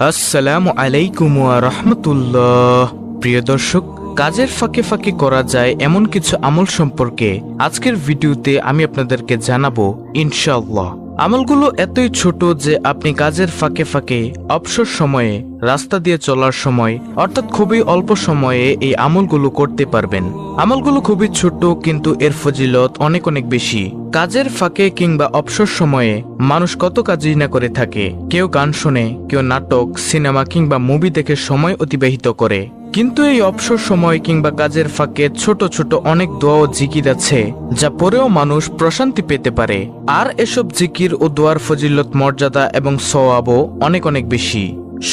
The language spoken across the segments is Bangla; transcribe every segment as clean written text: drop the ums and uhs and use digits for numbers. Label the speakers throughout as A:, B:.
A: আসসালামু আলাইকুম ওয়া রাহমাতুল্লাহ। প্রিয় দর্শক, কাজের ফাঁকে ফাঁকে করা যায় এমন কিছু আমল সম্পর্কে আজকের ভিডিওতে আমি আপনাদেরকে জানাবো ইনশাআল্লাহ। আমলগুলো এতই ছোট যে আপনি কাজের ফাঁকে ফাঁকে অবসর সময়ে, রাস্তা দিয়ে চলার সময় অর্থাৎ খুবই অল্প সময়ে এই আমলগুলো করতে পারবেন। আমলগুলো খুবই ছোট কিন্তু এর ফজিলত অনেক অনেক বেশি। কাজের ফাঁকে কিংবা অবসর সময়ে মানুষ কত কাজই না করে থাকে। কেউ গান শোনে, কেউ নাটক, সিনেমা কিংবা মুভি দেখে সময় অতিবাহিত করে। কিন্তু এই অবসর সময় কিংবা কাজের ফাঁকে ছোট ছোট অনেক দোয়া ও জিকির আছে যা পরেও মানুষ প্রশান্তি পেতে পারে। আর এসব জিকির ও দোয়ার ফজিলত, মর্যাদা এবং সওয়াবও অনেক অনেক বেশি।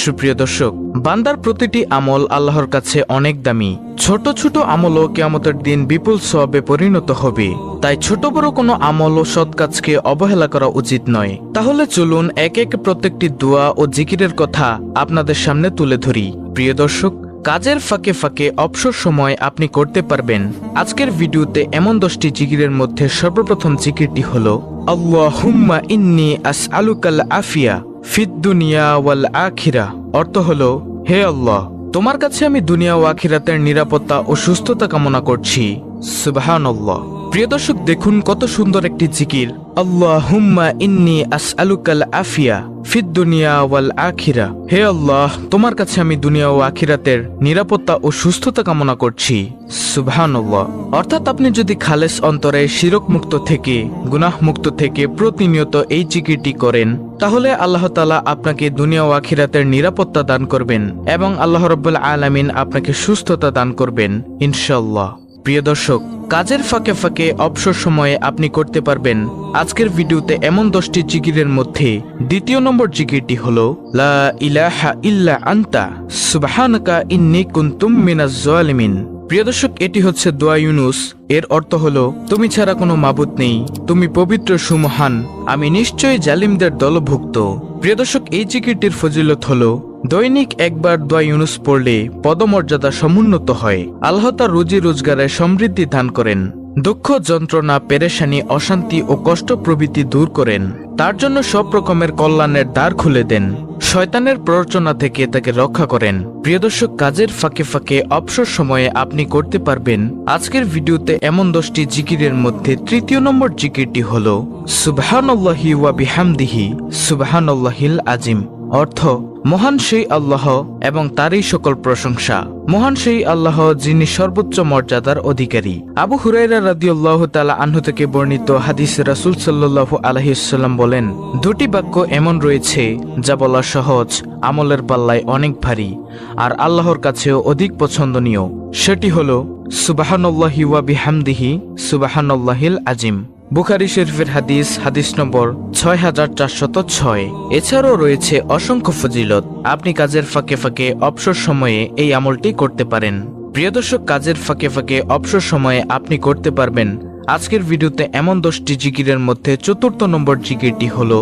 A: সুপ্রিয় দর্শক, বান্দার প্রতিটি আমল আল্লাহর কাছে অনেক দামি। ছোট ছোট আমলও কিয়ামতের দিন বিপুল সওয়াবে পরিণত হবে। তাই ছোট বড় কোনো আমল ও সৎ কাজকে অবহেলা করা উচিত নয়। তাহলে চলুন এক এক প্রত্যেকটি দোয়া ও জিকিরের কথা আপনাদের সামনে তুলে ধরি। প্রিয় দর্শক, কাজের ফাঁকে ফাঁকে অবসর সময় আপনি করতে পারবেন আজকের ভিডিওতে এমন 10টি জিকিরের মধ্যে সর্বপ্রথম জিকিরটি হলো আল্লাহুম্মা ইন্নী আসআলুকাল আফিয়া ফিদ দুনিয়া ওয়াল আখিরা। অর্থ হলো, হে আল্লাহ, তোমার কাছে আমি দুনিয়া ও আখিরাতের নিরাপত্তা ও সুস্থতা কামনা করছি। সুবহানাল্লাহ। প্রিয় দর্শক, দেখুন কত সুন্দর একটি জিকির। আল্লাহুম্মা ইন্নী আসআলুকাল আফিয়া ফিদ দুনিয়া ওয়াল আখিরা। হে আল্লাহ, তোমার কাছে আমি দুনিয়া ও আখিরাতের নিরাপত্তা ও সুস্থতা কামনা করছি। সুবহানাল্লাহ। অর্থাৎ আপনি যদি খালেস অন্তরে শিরক মুক্ত থেকে, গুনাহ মুক্ত থেকে প্রতিনিয়ত এই জিকিরটি করেন, তাহলে আল্লাহ তাআলা আপনাকে দুনিয়া ও আখিরাতের নিরাপত্তা দান করবেন এবং আল্লাহ রাব্বুল আলামিন আপনাকে সুস্থতা দান করবেন ইনশাআল্লাহ। প্রিয় দর্শক, কাজের ফাঁকে ফাঁকে অবসর সময়ে আপনি করতে পারবেন আজকের ভিডিওতে এমন 10টি জিকিরের মধ্যে দ্বিতীয় নম্বর জিকিরটি হলো লা ইলাহা ইল্লা আনতা সুবহানাকা ইন্নী কুনতুম মিনাজ জালিমিন। প্রিয় দর্শক, এটি হচ্ছে দোয়া ইউনুস। এর অর্থ হলো, তুমি ছাড়া কোনো মাবুদ নেই, তুমি পবিত্র সুমহান, আমি নিশ্চয়ই জালিমদের দলভুক্ত। প্রিয় দর্শক, এই জিকিরটির ফজিলত হলো, দৈনিক একবার দোয়া ইউনুস পড়লে পদমর্যাদা সমুন্নত হয়। আল্লাহ তার রুজি রোজগারে সমৃদ্ধি দান করেন, দুঃখ, যন্ত্রণা, পেরেশানি, অশান্তি ও কষ্ট প্রভৃতি দূর করেন, তার জন্য সব রকমের কল্যাণের দ্বার খুলে দেন, শয়তানের প্ররোচনা থেকে তাকে রক্ষা করেন। প্রিয় দর্শক, কাজের ফাঁকে ফাঁকে অবসর সময়ে আপনি করতে পারবেন আজকের ভিডিওতে এমন 10টি জিকিরের মধ্যে তৃতীয় নম্বর জিকিরটি হলো সুবহানাল্লাহি ওয়া বিহামদিহি সুবহানাল্লাহিল আজিম। অর্থ, মহান সেই আল্লাহ এবং তারই সকল প্রশংসা। মহান সেই আল্লাহ যিনি সর্বোচ্চ মর্যাদার অধিকারী। আবু হুরায়রা রাদিয়াল্লাহু তাআলা আনহু থেকে বর্ণিত হাদিসে রাসূল সাল্লাল্লাহু আলাইহি ওয়াসাল্লাম বলেন, দুটি বাক্য এমন রয়েছে যা বলা সহজ, আমলের পাল্লায় অনেক ভারী আর আল্লাহর কাছেও অধিক পছন্দনীয়। সেটি হলো সুবহানাল্লাহি ওয়া বিহামদিহি সুবহানাল্লাহিল আজিম। বুখারী শরীফের হাদিস, হাদিস নম্বর 6406। এছাড়াও রয়েছে অসংখ্য ফজিলত। আপনি কাজের ফাঁকে ফাঁকে অবসর সময়ে এই আমলটি করতে পারেন। প্রিয় দর্শক, কাজের ফাঁকে ফাঁকে অবসর সময়ে আপনি করতে পারবেন আজকের ভিডিওতে এমন 10টি জিকিরের মধ্যে চতুর্থ নম্বর জিকিরটি হলো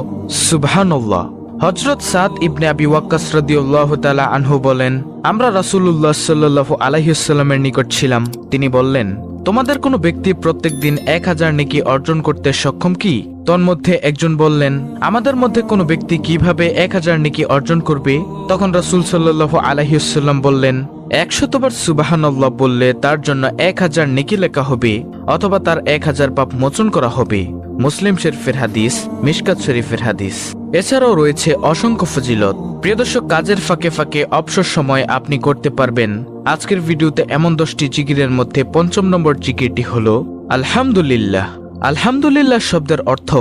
A: সুবহানাল্লাহ। হযরত সাদ ইবনে আবি ওয়াক্কাস রাদিয়াল্লাহু তাআলা আনহু বলেন, আমরা রাসূলুল্লাহ সাল্লাল্লাহু আলাইহি ওয়াসাল্লামের নিকট ছিলাম। তিনি বললেন, তোমাদের কোনো ব্যক্তি প্রত্যেক দিন 1000 নেকি অর্জন করতে সক্ষম কি? তন্মধ্যে একজন বললেন, আমাদের মধ্যে কোনো ব্যক্তি কিভাবে 1000 নেকি অর্জন করবে? তখন রাসূল সাল্লাল্লাহু আলাইহি ওয়াসাল্লাম বললেন, 100 বার সুবহানাল্লাহ বললে তার জন্য 1000 নেকি লেখা হবে অথবা তার 1000 পাপ মোচন করা হবে। মুসলিম শরীফের হাদিস, মিশকাত শরীফের হাদিস। এছাড়াও রয়েছে অসংখ্য ফজিলত। প্রিয় দর্শক, কাজের ফাঁকে ফাঁকে অবসর সময় আপনি করতে পারবেন আজকের ভিডিওতে এমন 10টি জিকিরের মধ্যে পঞ্চম নম্বর জিকিরটি হলো আলহামদুলিল্লাহ। আলহামদুলিল্লাহ শব্দের অর্থ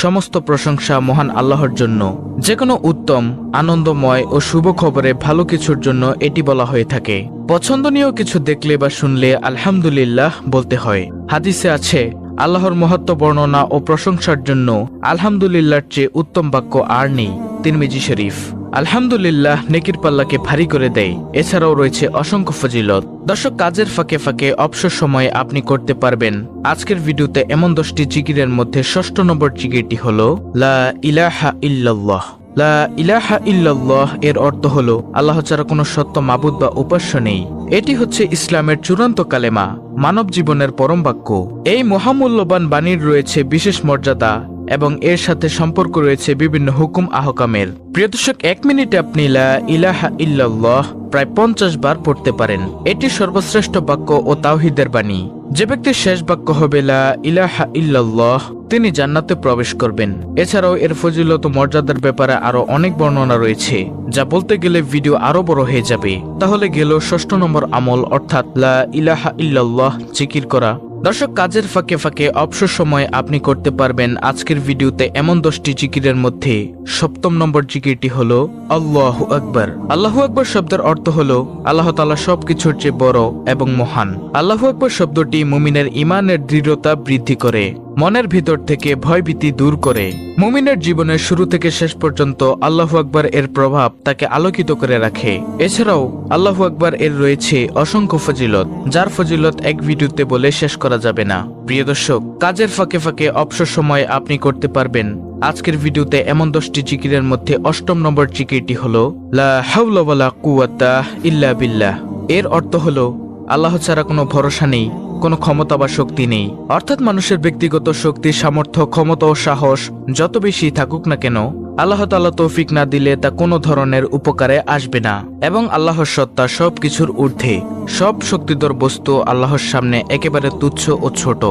A: সমস্ত প্রশংসা মহান আল্লাহর জন্য। যে কোনো উত্তম, আনন্দময় ও শুভ খবরে ভালো কিছুর জন্য এটি বলা হয়ে থাকে। পছন্দনীয় কিছু দেখলে বা শুনলে আলহামদুলিল্লাহ বলতে হয়। হাদিসে আছে, আল্লাহর মহত্ব বর্ণনা ও প্রশংসার জন্য আলহামদুলিল্লাহর চেয়ে উত্তম বাক্য আর নেই। তিরমিজি শরীফ। আলহামদুলিল্লাহ নেকির পাল্লাকে ভারী করে দেয়। এছাড়াও রয়েছে অসংখ্য ফজিলত। দর্শক, কাজের ফাঁকে ফাঁকে অবসর সময়ে আপনি করতে পারবেন আজকের ভিডিওতে এমন 10টি জিকিরের মধ্যে ষষ্ঠ নম্বর জিকিরটি হলো লা ইলাহা ইল্লাল্লাহ। লা ইলাহা ইল্লাল্লাহ এর অর্থ হলো, আল্লাহ ছাড়া কোনো সত্য মাবুদ বা উপাস্য নেই। এটি হচ্ছে ইসলামের চূড়ান্ত কালেমা, মানব জীবনের পরম বাক্য। এই মহামূল্যবান বাণীর রয়েছে বিশেষ মর্যাদা এবং এর সাথে সম্পর্ক রয়েছে বিভিন্ন হুকুম আহকামের। প্রিয় দর্শক, 1 মিনিটে আপনি লা ইলাহা ইল্লাল্লাহ প্রায় 50 বার পড়তে পারেন। এটি সর্বশ্রেষ্ঠ বাক্য ও তাওহীদের বাণী। যে ব্যক্তির শেষ বাক্য হবে লা ইলাহা ইল্লাল্লাহ, তিনি জান্নাতে প্রবেশ করবেন। এছাড়াও এর ফজিলত ও মর্যাদার ব্যাপারে আরো অনেক বর্ণনা রয়েছে, যা বলতে গেলে ভিডিও আরো বড় হয়ে যাবে। তাহলে গেল 6 নম্বর আমল, অর্থাৎ লা ইলাহা ইল্লাল্লাহ জিকির করা। দর্শক, কাজের ফাঁকে ফাঁকে অবসর সময় আপনি করতে পারবেন আজকের ভিডিওতে এমন 10টি জিকিরের মধ্যে 7ম নম্বর জিকিরটি হলো আল্লাহু আকবার। আল্লাহু আকবার শব্দের অর্থ হলো আল্লাহ তাআলা সবকিছুর চেয়ে বড় এবং মহান। আল্লাহু আকবার শব্দটি মুমিনের ঈমানের দৃঢ়তা বৃদ্ধি করে, মনের ভিতর থেকে ভয়ভীতি দূর করে। মুমিনের জীবনের শুরু থেকে শেষ পর্যন্ত আল্লাহু আকবার এর প্রভাব তাকে আলোকিত করে রাখে। এছাড়াও আল্লাহু আকবার এর রয়েছে অসংখ্য ফজিলত, যার ফজিলত এক ভিডিওতে বলে শেষ করা যাবে না। প্রিয় দর্শক, কাজের ফাঁকে ফাঁকে অবসর সময় আপনি করতে পারবেন আজকের ভিডিওতে এমন 10টি জিকিরের মধ্যে 8ম নম্বর জিকিরটি হলো লা হাওলা ওয়ালা কুওয়াতা ইল্লা বিল্লাহ। এর অর্থ হলো আল্লাহ ছাড়া কোনো ভরসা নেই, কোনো ক্ষমতা বা শক্তি নেই। অর্থাৎ মানুষের ব্যক্তিগত শক্তি, সামর্থ্য, ক্ষমতা ও সাহস যত বেশি থাকুক না কেন, আল্লাহ তাআলা তৌফিক না দিলে তা কোনো ধরনের উপকারে আসবে না। এবং আল্লাহর সত্তা সবকিছুর ঊর্ধ্বে, সব শক্তিধর বস্তু আল্লাহর সামনে একেবারে তুচ্ছ ও ছোট।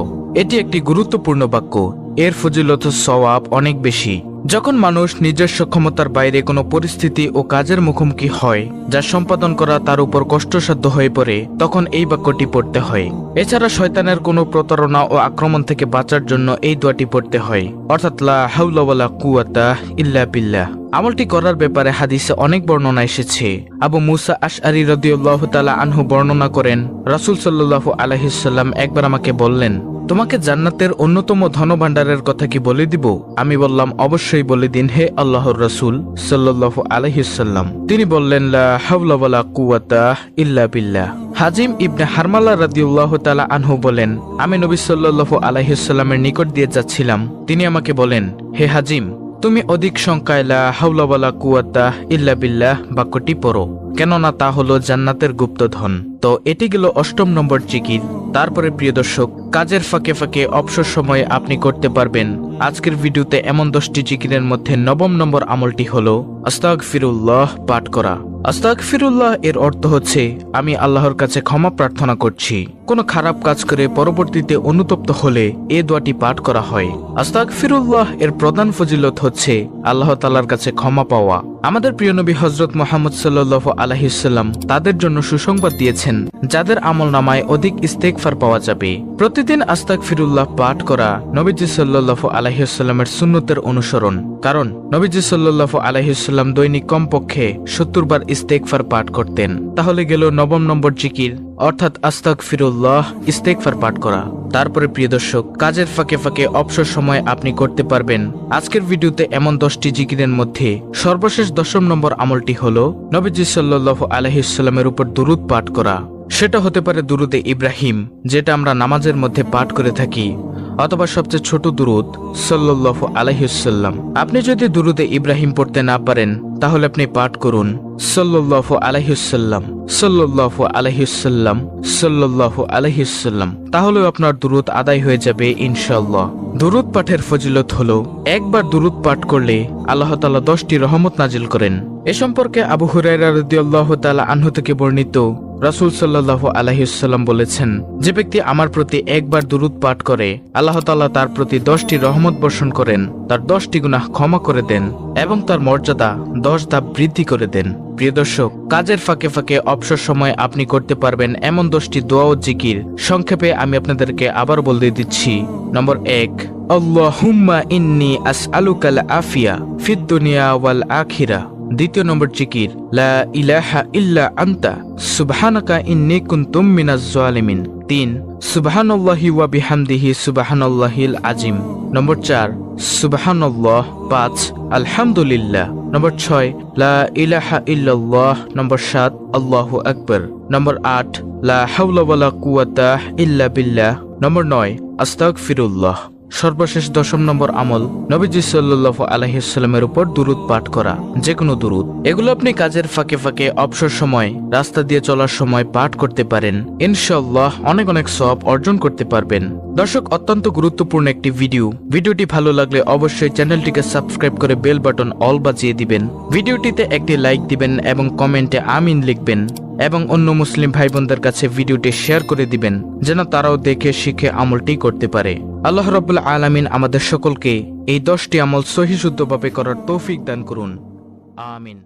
A: এটি একটি গুরুত্বপূর্ণ বাক্য। এর ফজিলত ও সওয়াব অনেক বেশি। যখন মানুষ নিজস্ব ক্ষমতার বাইরে কোনো পরিস্থিতি ও কাজের মুখোমুখি হয় যা সম্পাদন করা তার উপর কষ্টসাধ্য হয়ে পড়ে, তখন এই বাক্যটি পড়তে হয়। এছাড়া শয়তানের কোনো প্রতারণা ও আক্রমণ থেকে বাঁচার জন্য এই দোয়াটি পড়তে হয়, অর্থাৎ লা হাওলা ওয়ালা কুওয়াতা ইল্লা বিল্লাহ। আমলটি করার ব্যাপারে হাদিসে অনেক বর্ণনা এসেছে। আবু মুসা আশআরী রাদিয়াল্লাহু তাআলা আনহু বর্ণনা করেন, রাসূল সাল্লাল্লাহু আলাইহি ওয়াসাল্লাম একবার আমাকে বললেন, তোমাকে জান্নাতের অন্যতম ধনভাণ্ডারের কথা কি বলে দিব? আমি বললাম, অবশ্যই বলে দিন হে আল্লাহর রাসূল সাল্লাল্লাহু আলাইহি ওয়াসাল্লাম। তিনি বললেন, লা হাওলা ওয়ালা কুওয়াতা ইল্লা বিল্লাহ। হাজিম ইবনে হারমালা রাদিয়াল্লাহু তাআলা আনহু বলেন, আমি নবী সাল্লাল্লাহু আলাইহি ওয়াসাল্লামের নিকট দিয়ে যাচ্ছিলাম। তিনি আমাকে বলেন, হে হাজিম, তুমি অধিক সংখ্যায় লা হাওলা ওয়ালা কুওয়াতা ইল্লা বিল্লাহ বাক্যটি পড়ো, কেননা তা হলো জান্নাতের গুপ্তধন। তো এটি গেল 8ম নম্বর জিকির। তারপরে প্রিয় দর্শক, কাজের ফাঁকে ফাঁকে অবসর সময়ে আপনি করতে পারবেন আজকের ভিডিওতে এমন 10টি জিকিরের মধ্যে 9ম নম্বর আমলটি হলো আস্তাগফিরুল্লাহ পাঠ করা। আস্তাগফিরুল্লাহ এর অর্থ হচ্ছে আমি আল্লাহর কাছে ক্ষমা প্রার্থনা করছি। কোনো খারাপ কাজ করে পরবর্তীতে অনুতপ্ত হলে এই দোয়াটি পাঠ করা হয়। আস্তাগফিরুল্লাহ এর প্রধান ফজিলত হচ্ছে আল্লাহ তাআলার কাছে ক্ষমা পাওয়া। আমাদের প্রিয় নবী হযরত মুহাম্মদ সাল্লাল্লাহু আলাইহি ওয়াসাল্লাম তাদের জন্য সুসংবাদ দিয়েছেন, যাদের আমলনামায় অধিক ইস্তেগফার পাওয়া যাবে। প্রতিদিন আস্তাগফিরুল্লাহ পাঠ করা নবীজি সাল্লাল্লাহু আলাইহি ওয়াসাল্লামের সুন্নতের অনুসরণ, কারণ নবীজি সাল্লাল্লাহু আলাইহি ওয়াসাল্লাম দৈনিক কমপক্ষে 70 বার ইস্তেগফার পাঠ করতেন। তাহলে গেল 9ম নম্বর জিকির, অর্থাৎ আস্তাগফিরুল্লাহ ইস্তেগফার পাঠ করা। তারপরে প্রিয় দর্শক, কাজের ফাঁকে ফাঁকে অবসর সময় আপনি করতে পারবেন আজকের ভিডিওতে এমন 10টি জিকিরের মধ্যে সর্বশেষ 10ম নম্বর আমলটি হলো নবীজি সাল্লাল্লাহু আলাইহি ওয়াসাল্লামের উপর দুরূদ পাঠ করা। সেটা হতে পারে দুরুদে ইব্রাহিম, যেটা আমরা নামাজের মধ্যে পাঠ করে থাকি, অথবা সবচেয়ে ছোট দুরুদ সাল্লাল্লাহু আলাইহি ওয়াসাল্লাম। আপনি যদি দুরুদে ইব্রাহিম পড়তে না পারেন, তাহলে আপনি পাঠ করুন সাল্লাল্লাহু আলাইহি ওয়াসাল্লাম, সাল্লাল্লাহু আলাইহি ওয়াসাল্লাম, সাল্লাল্লাহু আলাইহি ওয়াসাল্লাম। তাহলেও আপনার দুরুদ আদায় হয়ে যাবে ইনশাআল্লাহ। দুরুদ পাঠের ফজিলত হলো, একবার দুরুদ পাঠ করলে আল্লাহ তাআলা 10টি রহমত নাজিল করেন। এ সম্পর্কে আবু হুরায়রা রাদিয়াল্লাহু তাআলা আনহু থেকে বর্ণিত, রাসূল সাল্লাল্লাহু আলাইহি ওয়াসাল্লাম বলেছেন, যে ব্যক্তি আমার প্রতি একবার দুরুদ পাঠ করে, আল্লাহ তাআলা তার প্রতি 10টি রহমত বর্ষণ করেন, তার 10টি গুনাহ ক্ষমা করে দেন এবং তার মর্যাদা 10 ধাপ বৃদ্ধি করে দেন। প্রিয় দর্শক, কাজের ফাঁকে ফাঁকে অবসর সময় আপনি করতে পারবেন এমন 10টি দোয়া ও জিকির। সংক্ষেপে আমি আপনাদেরকে আবার বলে দিচ্ছি। নম্বর 1, আল্লাহুম্মা ইন্নী আসআলুকাল আফিয়া ফিদ দুনিয়া ওয়াল আখিরা। দ্বিতীয় নম্বর জিকির, লা ইলাহা ইল্লা আনতা সুবহানাকা ইন্নী কুনতু মিনাজ জালিমিন। 3, সুবহানাল্লাহি ওয়া বিহামদিহি সুবহানাল্লাহিল আযীম। নম্বর 4, সুবহানাল্লাহ। 5, আলহামদুলিল্লাহ। নম্বর 6, লা ইলাহা ইল্লাল্লাহ। নম্বর 7, আল্লাহু আকবার। নম্বর 8, লা হাওলা ওয়ালা কুওয়াতা ইল্লা বিল্লাহ। নম্বর 9, আস্তাগফিরুল্লাহ। সর্বশেষ 10 নম্বর আমল, নবীজি সাল্লাল্লাহু আলাইহি সাল্লামের উপর দুরূদ পাঠ করা, যে কোনো দুরূদ। এগুলো আপনি কাজের ফাঁকে ফাঁকে, অবসর সময়, রাস্তা দিয়ে চলার সময় পাঠ করতে পারেন। ইনশাআল্লাহ অনেক অনেক সওয়াব অর্জন করতে পারবেন। দর্শক, অত্যন্ত গুরুত্বপূর্ণ একটি ভিডিওটি ভালো লাগলে অবশ্যই চ্যানেলটিকে সাবস্ক্রাইব করে বেল বাটন অল বাজিয়ে দিবেন। ভিডিওটিতে একটি লাইক দিবেন এবং কমেন্টে আমিন লিখবেন এবং অন্য মুসলিম ভাই বোনদের কাছে ভিডিওটি শেয়ার করে দিবেন, যেন তারাও দেখে শিখে আমলটি করতে পারে। আল্লাহ রাব্বুল আলামিন আমাদের সকলকে এই 10টি আমল সহিহ শুদ্ধভাবে করার তৌফিক দান করুন। আমিন।